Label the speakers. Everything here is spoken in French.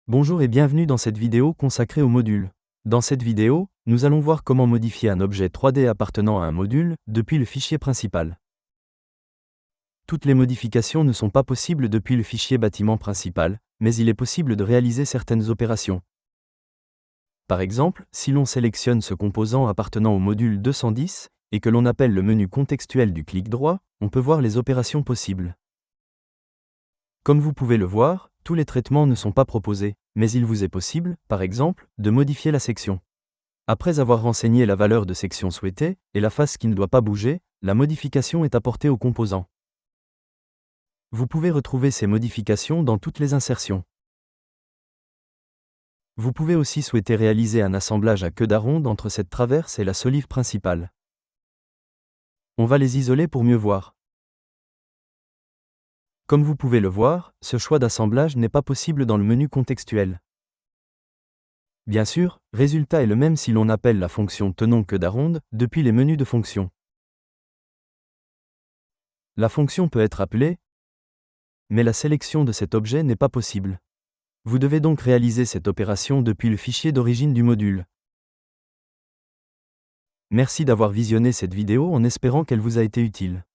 Speaker 1: Bonjour et bienvenue dans cette vidéo consacrée au module. Dans cette vidéo, nous allons voir comment modifier un objet 3D appartenant à un module depuis le fichier principal. Toutes les modifications ne sont pas possibles depuis le fichier bâtiment principal, mais il est possible de réaliser certaines opérations. Par exemple, si l'on sélectionne ce composant appartenant au module 210, et que l'on appelle le menu contextuel du clic droit, on peut voir les opérations possibles. Comme vous pouvez le voir, tous les traitements ne sont pas proposés, mais il vous est possible, par exemple, de modifier la section. Après avoir renseigné la valeur de section souhaitée, et la face qui ne doit pas bouger, la modification est apportée au composant. Vous pouvez retrouver ces modifications dans toutes les insertions. Vous pouvez aussi souhaiter réaliser un assemblage à queue d'aronde entre cette traverse et la solive principale. On va les isoler pour mieux voir. Comme vous pouvez le voir, ce choix d'assemblage n'est pas possible dans le menu contextuel. Bien sûr, résultat est le même si l'on appelle la fonction tenons queue d'aronde depuis les menus de fonction. La fonction peut être appelée, mais la sélection de cet objet n'est pas possible. Vous devez donc réaliser cette opération depuis le fichier d'origine du module. Merci d'avoir visionné cette vidéo en espérant qu'elle vous a été utile.